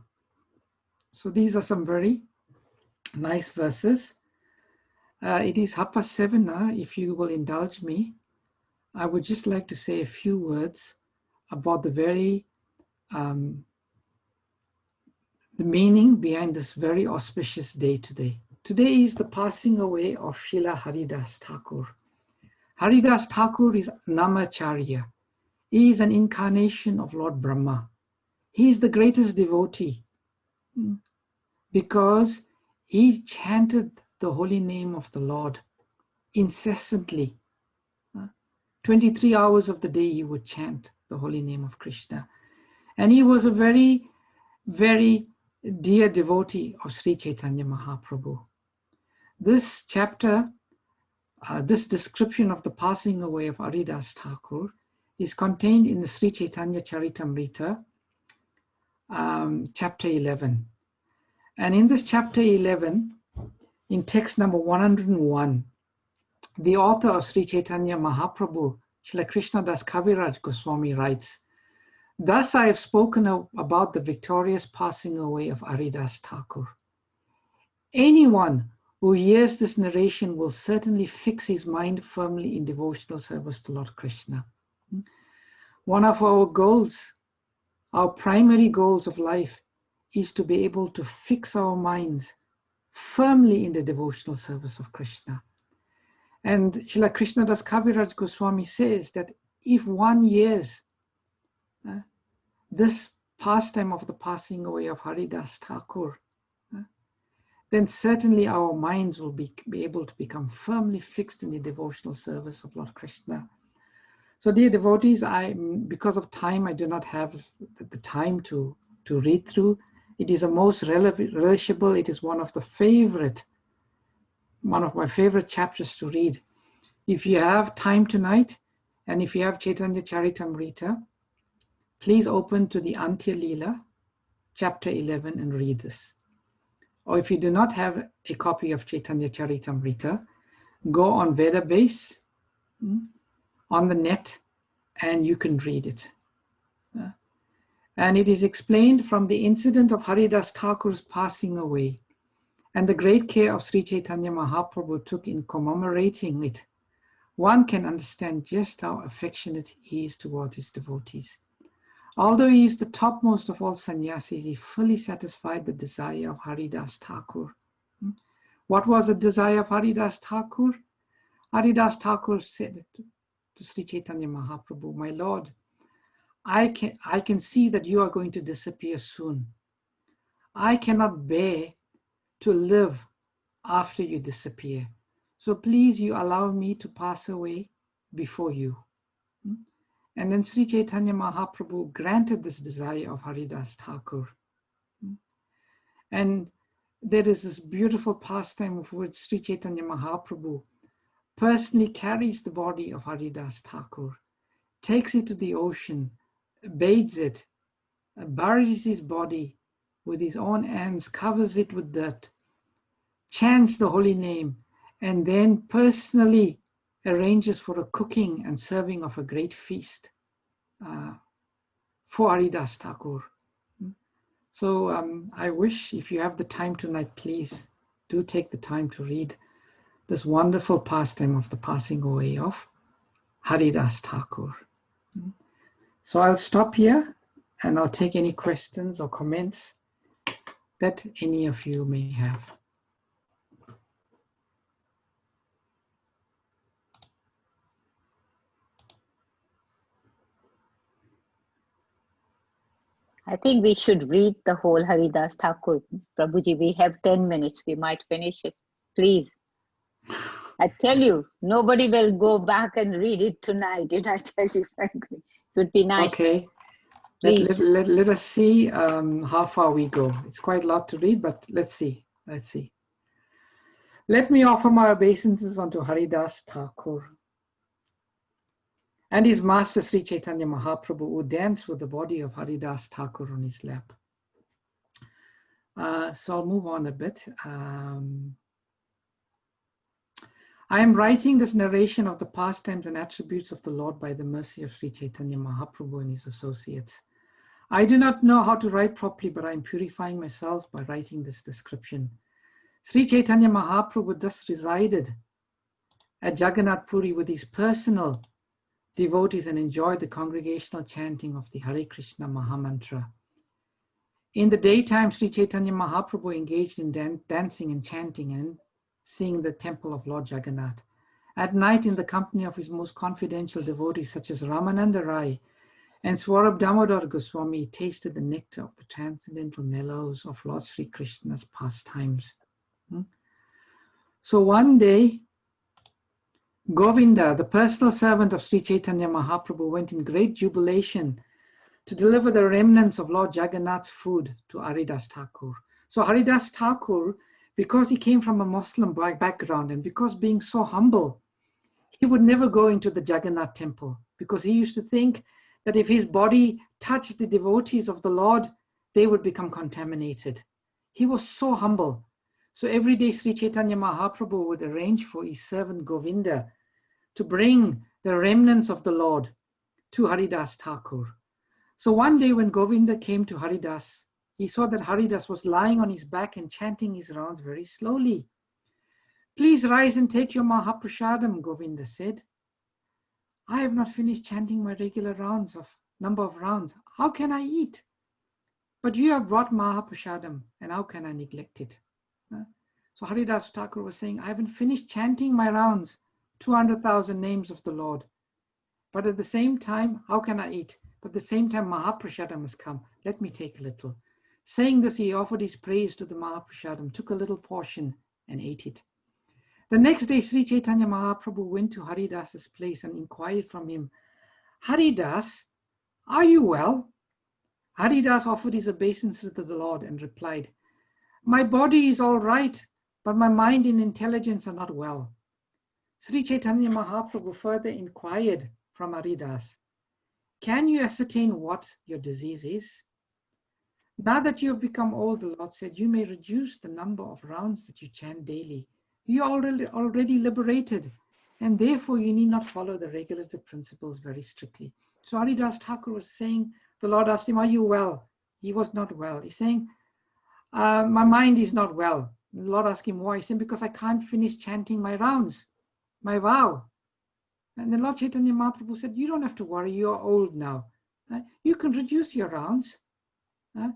So these are some very nice verses. It is 7:30. If you will indulge me, I would just like to say a few words about the meaning behind this very auspicious day today. Today is the passing away of Srila Haridas Thakur. Haridas Thakur is Namacharya. He is an incarnation of Lord Brahma. He is the greatest devotee because he chanted the holy name of the Lord incessantly. 23 hours of the day he would chant the holy name of Krishna. And he was a very, very dear devotee of Sri Chaitanya Mahaprabhu. This chapter, this description of the passing away of Haridas Thakur is contained in the Sri Chaitanya Charitamrita, chapter 11. And in this chapter 11, in text number 101, the author of Sri Chaitanya Mahaprabhu, Srila Krishnadas Kaviraj Goswami writes, "Thus I have spoken about the victorious passing away of Haridas Thakur. Anyone who hears this narration will certainly fix his mind firmly in devotional service to Lord Krishna." One of our goals, our primary goals of life, is to be able to fix our minds firmly in the devotional service of Krishna. And Srila Krishnadas Kaviraj Goswami says that if one hears this pastime of the passing away of Haridas Thakur, then certainly our minds will be able to become firmly fixed in the devotional service of Lord Krishna. So dear devotees, because of time, I do not have the time to read through. It is a most relishable, it is one of my favorite chapters to read. If you have time tonight, and if you have Chaitanya Charitamrita, please open to the Antya Leela, chapter 11, and read this. Or if you do not have a copy of Chaitanya Charitamrita, go on Vedabase, on the net, and you can read it. And it is explained from the incident of Haridas Thakur's passing away and the great care of Sri Chaitanya Mahaprabhu took in commemorating it. One can understand just how affectionate he is towards his devotees. Although he is the topmost of all sannyasis, he fully satisfied the desire of Haridas Thakur. What was the desire of Haridas Thakur? Haridas Thakur said to Sri Chaitanya Mahaprabhu, "My Lord, I can see that you are going to disappear soon. I cannot bear to live after you disappear. So please you allow me to pass away before you." And then Sri Chaitanya Mahaprabhu granted this desire of Haridas Thakur. And there is this beautiful pastime of which Sri Chaitanya Mahaprabhu personally carries the body of Haridas Thakur, takes it to the ocean, bathes it, buries his body with his own hands, covers it with dirt, chants the holy name, and then personally arranges for a cooking and serving of a great feast for Haridas Thakur. So I wish, if you have the time tonight, please do take the time to read this wonderful pastime of the passing away of Haridas Thakur. So I'll stop here and I'll take any questions or comments that any of you may have. I think we should read the whole Haridas Thakur. Prabhuji, we have 10 minutes. We might finish it. Please. I tell you, nobody will go back and read it tonight. Did I tell you frankly? It would be nice. Okay. Let us see how far we go. It's quite a lot to read, but let's see. Let's see. Let me offer my obeisances unto Haridas Thakur and his master Sri Chaitanya Mahaprabhu, who danced with the body of Haridas Thakur on his lap. So I'll move on a bit. I am writing this narration of the pastimes and attributes of the Lord by the mercy of Sri Chaitanya Mahaprabhu and his associates. I do not know how to write properly, but I am purifying myself by writing this description. Sri Chaitanya Mahaprabhu thus resided at Jagannath Puri with his personal devotees and enjoyed the congregational chanting of the Hare Krishna Mahamantra. In the daytime, Sri Chaitanya Mahaprabhu engaged in dancing and chanting and singing the temple of Lord Jagannath. At night, in the company of his most confidential devotees such as Ramananda Rai and Swarab Damodar Goswami, he tasted the nectar of the transcendental mellows of Lord Sri Krishna's pastimes. So one day, Govinda, the personal servant of Sri Chaitanya Mahaprabhu, went in great jubilation to deliver the remnants of Lord Jagannath's food to Haridas Thakur. So Haridas Thakur, because he came from a Muslim background and because being so humble, he would never go into the Jagannath temple because he used to think that if his body touched the devotees of the Lord, they would become contaminated. He was so humble. So every day Sri Chaitanya Mahaprabhu would arrange for his servant Govinda to bring the remnants of the Lord to Haridas Thakur. So one day when Govinda came to Haridas, he saw that Haridas was lying on his back and chanting his rounds very slowly. Please rise and take your Mahaprasadam, Govinda said. I have not finished chanting my regular rounds of number of rounds. How can I eat? But you have brought Mahaprasadam, and how can I neglect it? So Haridas Thakur was saying, I haven't finished chanting my rounds, 200,000 names of the Lord. But at the same time, how can I eat? But at the same time, Mahaprasadam has come. Let me take a little. Saying this, he offered his praise to the Mahaprasadam, took a little portion and ate it. The next day, Sri Chaitanya Mahaprabhu went to Haridas's place and inquired from him, Haridas, are you well? Haridas offered his obeisances to the Lord and replied, my body is all right, but my mind and intelligence are not well. Sri Chaitanya Mahaprabhu further inquired from Haridas, can you ascertain what your disease is? Now that you have become old, the Lord said, you may reduce the number of rounds that you chant daily. You are already liberated, and therefore you need not follow the regulative principles very strictly. So Haridas Thakur was saying, the Lord asked him, are you well? He was not well. He's saying, my mind is not well. The Lord asked him why. He said, because I can't finish chanting my rounds, my vow. And the Lord Chaitanya Mahaprabhu said, you don't have to worry, you are old now. You can reduce your rounds. And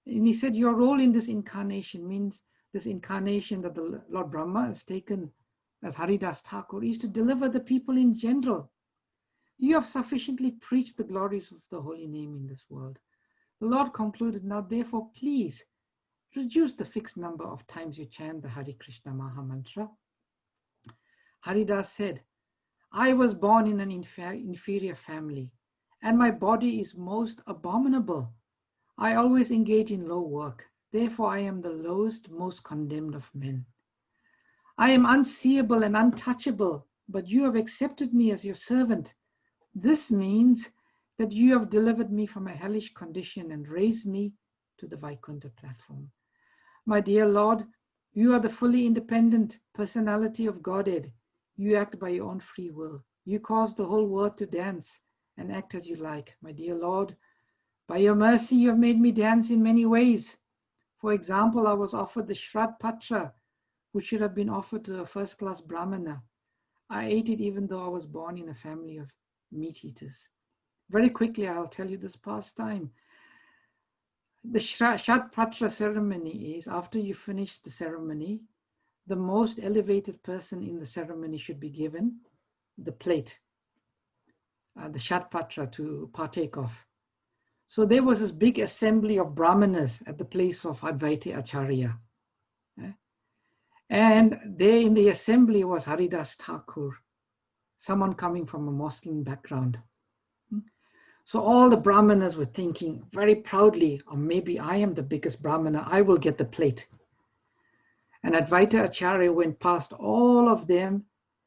he said, your role in this incarnation means this incarnation that the Lord Brahma has taken as Haridas Thakur is to deliver the people in general. You have sufficiently preached the glories of the holy name in this world. The Lord concluded, now therefore please reduce the fixed number of times you chant the Hare Krishna Mahamantra. Haridas said, I was born in an inferior family, and my body is most abominable. I always engage in low work. Therefore, I am the lowest, most condemned of men. I am unseeable and untouchable, but you have accepted me as your servant. This means that you have delivered me from a hellish condition and raised me to the Vaikuntha platform. My dear Lord, you are the fully independent personality of Godhead. You act by your own free will. You cause the whole world to dance and act as you like. My dear Lord, by your mercy, you have made me dance in many ways. For example, I was offered the Shraddh Patra, which should have been offered to a first-class Brahmana. I ate it even though I was born in a family of meat eaters. Very quickly, I'll tell you this pastime. The Shraddh Patra ceremony is, after you finish the ceremony, the most elevated person in the ceremony should be given the plate, the Shraddh Patra to partake of. So there was this big assembly of Brahmanas at the place of Advaita Acharya. And there in the assembly was Haridas Thakur, someone coming from a Muslim background. So all the Brahmanas were thinking very proudly, or maybe I am the biggest Brahmana, I will get the plate. And Advaita Acharya went past all of them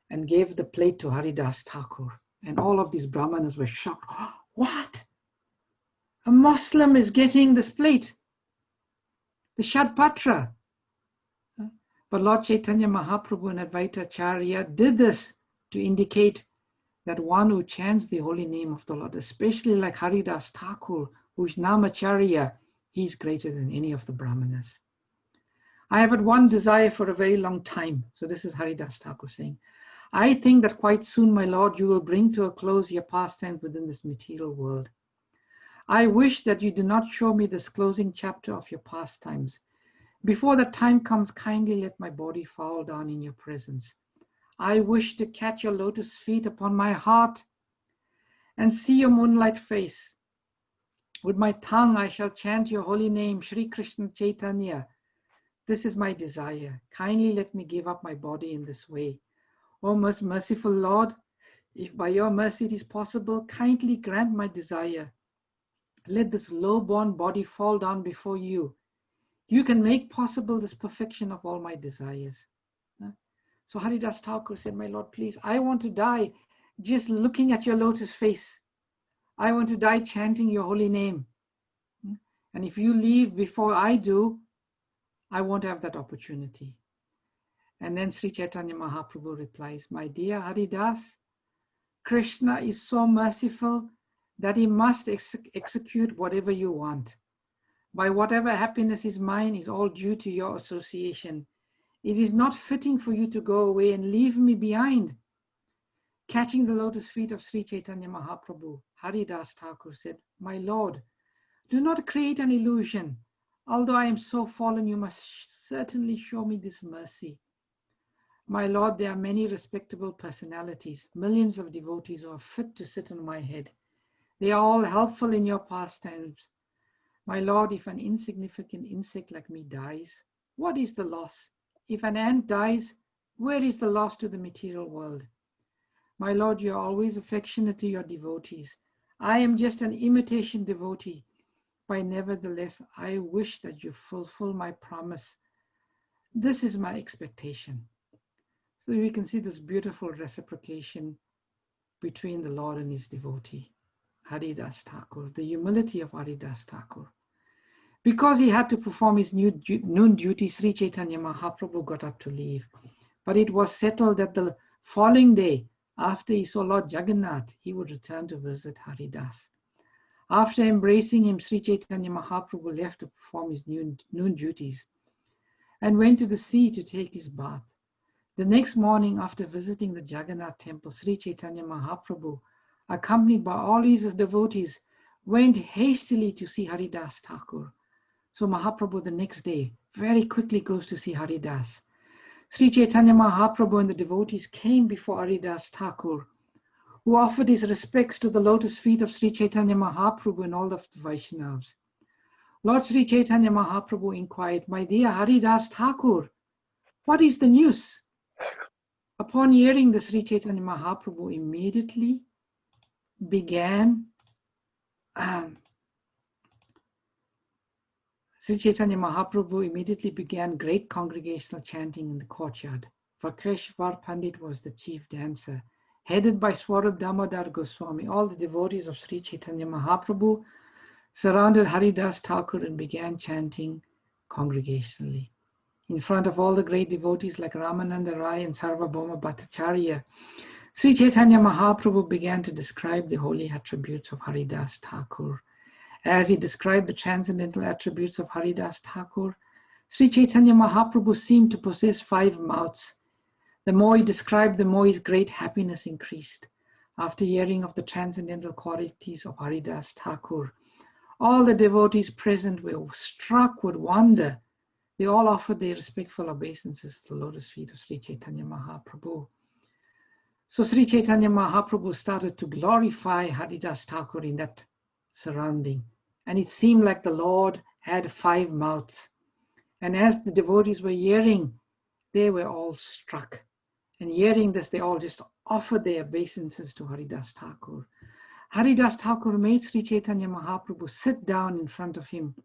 and gave the plate to Haridas Thakur. And all of these Brahmanas were shocked. Oh, what? A Muslim is getting this plate, the Shraddh Patra. But Lord Chaitanya Mahaprabhu and Advaita Acharya did this to indicate that one who chants the holy name of the Lord, especially like Haridas Thakur, who is Namacharya, he is greater than any of the Brahmanas. I have had one desire for a very long time. So this is Haridas Thakur saying, I think that quite soon, my Lord, you will bring to a close your pastimes within this material world. I wish that you do not show me this closing chapter of your pastimes. Before that time comes, kindly let my body fall down in your presence. I wish to catch your lotus feet upon my heart and see your moonlight face. With my tongue I shall chant your holy name, Shri Krishna Chaitanya. This is my desire. Kindly let me give up my body in this way. O most merciful Lord, if by your mercy it is possible, kindly grant my desire. Let this low-born body fall down before you. You can make possible this perfection of all my desires. So Haridas Thakur said, my Lord, please, I want to die just looking at your lotus face. I want to die chanting your holy name. And if you leave before I do, I won't have that opportunity. And then Sri Chaitanya Mahaprabhu replies, my dear Haridas, Krishna is so merciful that he must execute whatever you want. By whatever happiness is mine is all due to your association. It is not fitting for you to go away and leave me behind. Catching the lotus feet of Sri Chaitanya Mahaprabhu, Haridas Thakur said, my Lord, do not create an illusion. Although I am so fallen, you must certainly show me this mercy. My Lord, there are many respectable personalities, millions of devotees who are fit to sit on my head. They are all helpful in your pastimes. My Lord, if an insignificant insect like me dies, what is the loss? If an ant dies, where is the loss to the material world? My Lord, you are always affectionate to your devotees. I am just an imitation devotee, but nevertheless, I wish that you fulfill my promise. This is my expectation. So we can see this beautiful reciprocation between the Lord and his devotee, Haridas Thakur, the humility of Haridas Thakur. Because he had to perform his noon duty, Sri Chaitanya Mahaprabhu got up to leave. But it was settled that the following day, after he saw Lord Jagannath, he would return to visit Haridas. After embracing him, Sri Chaitanya Mahaprabhu left to perform his noon duties and went to the sea to take his bath. The next morning, after visiting the Jagannath temple, Sri Chaitanya Mahaprabhu, accompanied by all his devotees, went hastily to see Haridas Thakur. So Mahaprabhu the next day very quickly goes to see Haridas. Sri Chaitanya Mahaprabhu and the devotees came before Haridas Thakur, who offered his respects to the lotus feet of Sri Chaitanya Mahaprabhu and all of the Vaishnavas. Lord Sri Chaitanya Mahaprabhu inquired, my dear Haridas Thakur, what is the news? Upon hearing the Sri Chaitanya Mahaprabhu immediately began great congregational chanting in the courtyard. Vakreshwar Pandit was the chief dancer. Headed by Swarup Damodar Goswami, all the devotees of Sri Chaitanya Mahaprabhu surrounded Haridas Thakur and began chanting congregationally. In front of all the great devotees like Ramananda Rai and Sarvabhauma Bhattacharya, Sri Chaitanya Mahaprabhu began to describe the holy attributes of Haridas Thakur. As he described the transcendental attributes of Haridas Thakur, Sri Chaitanya Mahaprabhu seemed to possess 5 mouths. The more he described, the more his great happiness increased. After hearing of the transcendental qualities of Haridas Thakur, all the devotees present were struck with wonder. They all offered their respectful obeisances to the lotus feet of Sri Chaitanya Mahaprabhu. So Sri Chaitanya Mahaprabhu started to glorify Haridas Thakur in that surrounding. And it seemed like the Lord had 5 mouths. And as the devotees were hearing, they were all struck. And hearing this, they all just offered their obeisances to Haridas Thakur. Haridas Thakur made Sri Chaitanya Mahaprabhu sit down in front of him.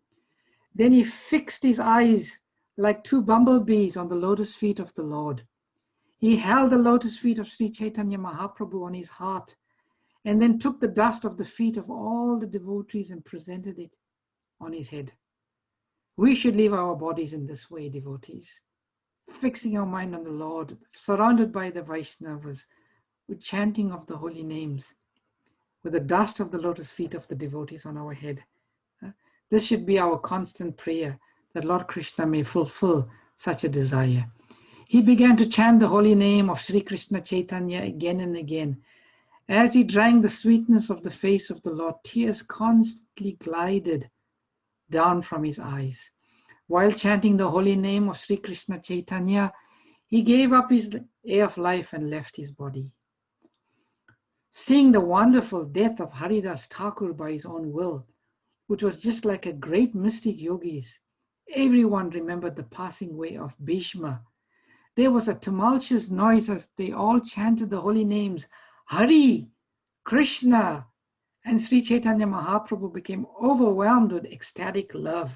Then he fixed his eyes like 2 bumblebees on the lotus feet of the Lord. He held the lotus feet of Sri Chaitanya Mahaprabhu on his heart and then took the dust of the feet of all the devotees and presented it on his head. We should leave our bodies in this way, devotees. fixing our mind on the Lord, surrounded by the Vaishnavas, with chanting of the holy names, with the dust of the lotus feet of the devotees on our head. This should be our constant prayer, that Lord Krishna may fulfill such a desire. He began to chant the holy name of Sri Krishna Chaitanya again and again. As he drank the sweetness of the face of the Lord, tears constantly glided down from his eyes. While chanting the holy name of Sri Krishna Chaitanya, he gave up his air of life and left his body. Seeing the wonderful death of Haridas Thakur by his own will, which was just like a great mystic yogis, everyone remembered the passing away of Bhishma. There was a tumultuous noise as they all chanted the holy names, Hari, Krishna, and Sri Chaitanya Mahaprabhu became overwhelmed with ecstatic love.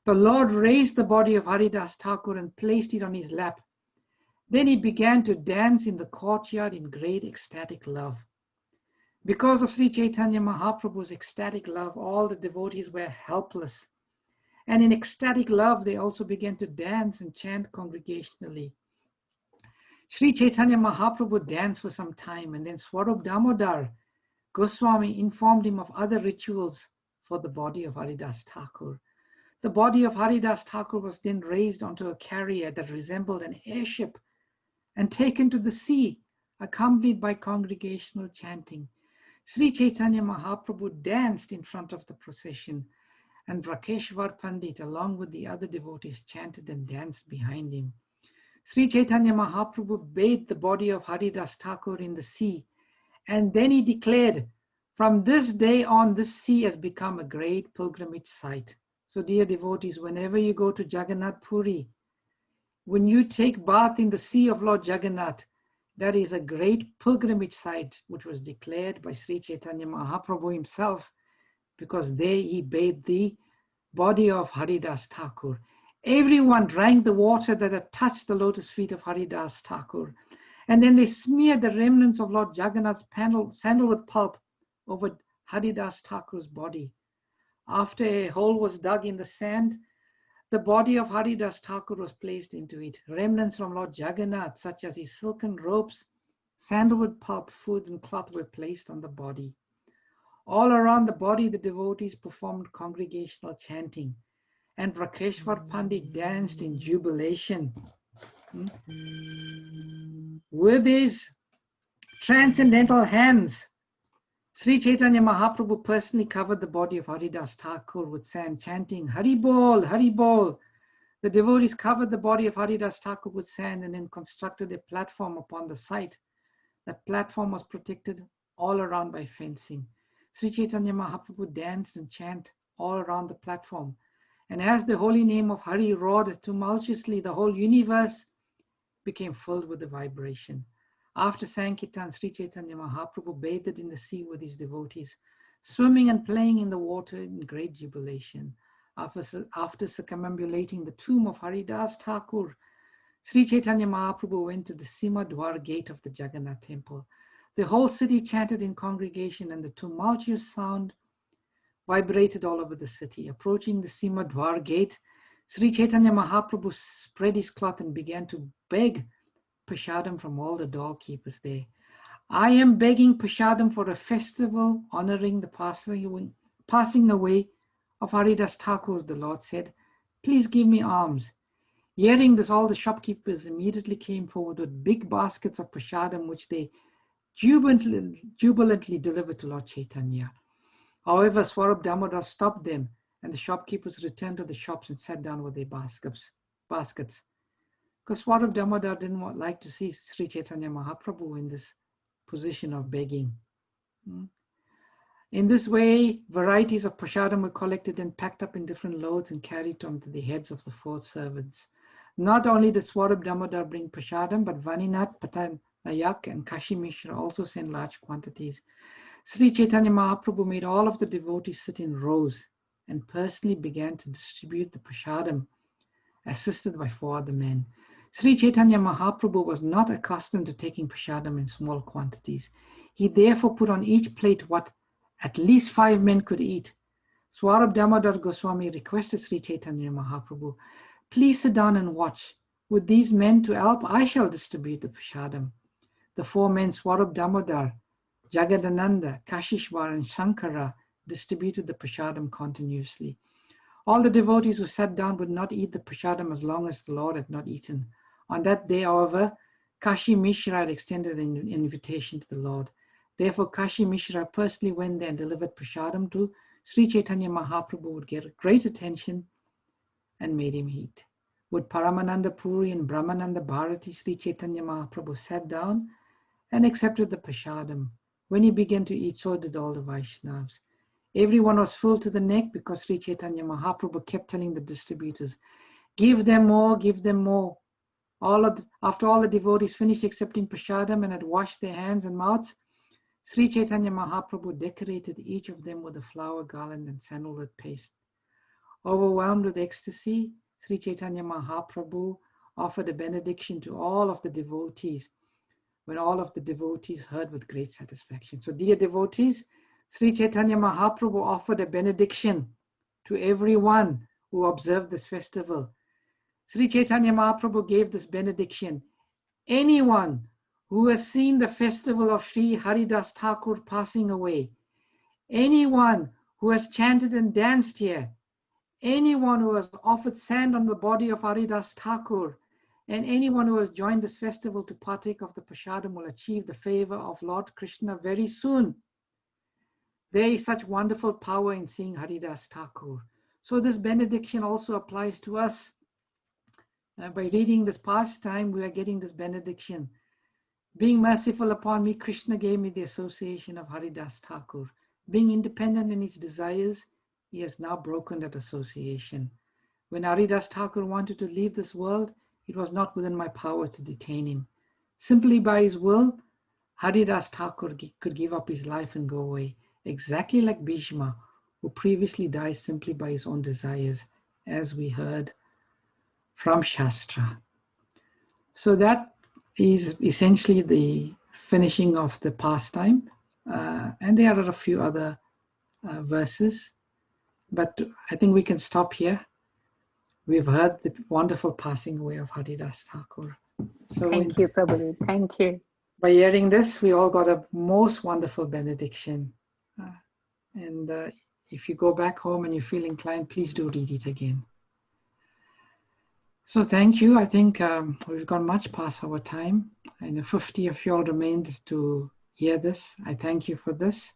The Lord raised the body of Haridas Thakur and placed it on his lap. Then he began to dance in the courtyard in great ecstatic love. Because of Sri Chaitanya Mahaprabhu's ecstatic love, all the devotees were helpless. And in ecstatic love, they also began to dance and chant congregationally. Sri Chaitanya Mahaprabhu danced for some time, and then Swarup Damodar Goswami informed him of other rituals for the body of Haridas Thakur. The body of Haridas Thakur was then raised onto a carrier that resembled an airship and taken to the sea, accompanied by congregational chanting. Sri Chaitanya Mahaprabhu danced in front of the procession, and Rakeshwar Pandit, along with the other devotees, chanted and danced behind him. Sri Chaitanya Mahaprabhu bathed the body of Haridas Thakur in the sea, and then he declared, from this day on, this sea has become a great pilgrimage site. So dear devotees, whenever you go to Jagannath Puri, when you take bath in the sea of Lord Jagannath, that is a great pilgrimage site which was declared by Sri Chaitanya Mahaprabhu himself, because there he bathed the body of Haridas Thakur. Everyone drank the water that had touched the lotus feet of Haridas Thakur. And then they smeared the remnants of Lord Jagannath's sandalwood pulp over Haridas Thakur's body. After a hole was dug in the sand, the body of Haridas Thakur was placed into it. Remnants from Lord Jagannath, such as his silken robes, sandalwood pulp, food, and cloth were placed on the body. All around the body, the devotees performed congregational chanting, and Rakeshwar Pandit danced in jubilation. With his transcendental hands, Sri Chaitanya Mahaprabhu personally covered the body of Haridas Thakur with sand, chanting, Hari Bol, Hari Bol. The devotees covered the body of Haridas Thakur with sand and then constructed a platform upon the site. The platform was protected all around by fencing. Sri Chaitanya Mahaprabhu danced and chanted all around the platform. And as the holy name of Hari roared tumultuously, the whole universe became filled with the vibration. After Sankirtan, Sri Chaitanya Mahaprabhu bathed in the sea with his devotees, swimming and playing in the water in great jubilation. After circumambulating the tomb of Haridas Thakur, Sri Chaitanya Mahaprabhu went to the Sima Dwar gate of the Jagannath temple. The whole city chanted in congregation, and the tumultuous sound vibrated all over the city. Approaching the Sima Dwar gate, Sri Chaitanya Mahaprabhu spread his cloth and began to beg Prashadam from all the doorkeepers there. I am begging Prashadam for a festival honoring the passing away of Haridas Thakur, the Lord said. Please give me alms. Hearing this, all the shopkeepers immediately came forward with big baskets of Prashadam, which they jubilantly delivered to Lord Chaitanya. However, Swarup Damodar stopped them, and the shopkeepers returned to the shops and sat down with their baskets. Because Swarup Damodar didn't like to see Sri Chaitanya Mahaprabhu in this position of begging. In this way, varieties of prashadam were collected and packed up in different loads and carried onto the heads of the 4 servants. Not only did Swarup Damodar bring prashadam, but Vaninath, Patanayak, and Kashi Mishra also sent large quantities. Sri Chaitanya Mahaprabhu made all of the devotees sit in rows and personally began to distribute the prashadam, assisted by 4 other men. Sri Chaitanya Mahaprabhu was not accustomed to taking prashadam in small quantities. He therefore put on each plate what at least 5 men could eat. Swarup Damodar Goswami requested Sri Chaitanya Mahaprabhu, please sit down and watch. With these men to help, I shall distribute the prasadam. The 4 men, Swarup Damodar, Jagadananda, Kashishwar, and Shankara, distributed the prasadam continuously. All the devotees who sat down would not eat the prasadam as long as the Lord had not eaten. On that day, however, Kashi Mishra had extended an invitation to the Lord. Therefore, Kashi Mishra personally went there and delivered prasadam to Sri Chaitanya Mahaprabhu, would get great attention and made him eat. With Paramananda Puri and Brahmananda Bharati, Sri Chaitanya Mahaprabhu sat down and accepted the prasadam. When he began to eat, so did all the Vaishnavas. Everyone was full to the neck because Sri Chaitanya Mahaprabhu kept telling the distributors, give them more, give them more. After all the devotees finished accepting prasadam and had washed their hands and mouths, Sri Chaitanya Mahaprabhu decorated each of them with a flower garland and sandalwood paste. Overwhelmed with ecstasy, Sri Chaitanya Mahaprabhu offered a benediction to all of the devotees, when all of the devotees heard with great satisfaction. So dear devotees, Sri Chaitanya Mahaprabhu offered a benediction to everyone who observed this festival. Sri Chaitanya Mahaprabhu gave this benediction. Anyone who has seen the festival of Sri Haridas Thakur passing away, anyone who has chanted and danced here, anyone who has offered sand on the body of Haridas Thakur, and anyone who has joined this festival to partake of the prasadam will achieve the favor of Lord Krishna very soon. There is such wonderful power in seeing Haridas Thakur. So this benediction also applies to us. By reading this pastime, we are getting this benediction. Being merciful upon me, Krishna gave me the association of Haridas Thakur. Being independent in his desires, he has now broken that association. When Haridas Thakur wanted to leave this world, it was not within my power to detain him. Simply by his will, Haridas Thakur could give up his life and go away, exactly like Bhishma, who previously died simply by his own desires, as we heard from Shastra. So that is essentially the finishing of the pastime. And there are a few other verses, but I think we can stop here. We've heard the wonderful passing away of Haridas Thakur. So Thank you, Prabhuji. Thank you. By hearing this, we all got a most wonderful benediction. If you go back home and you feel inclined, please do read it again. So thank you. I think we've gone much past our time. And 50 of you all remained to hear this. I thank you for this.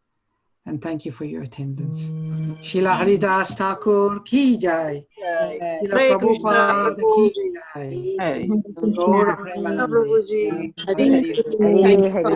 And thank you for your attendance. Srila Haridas Thakur ki jai. Srila Prabhupada ki jai. Hare Gaura Premanande. Hare Hare.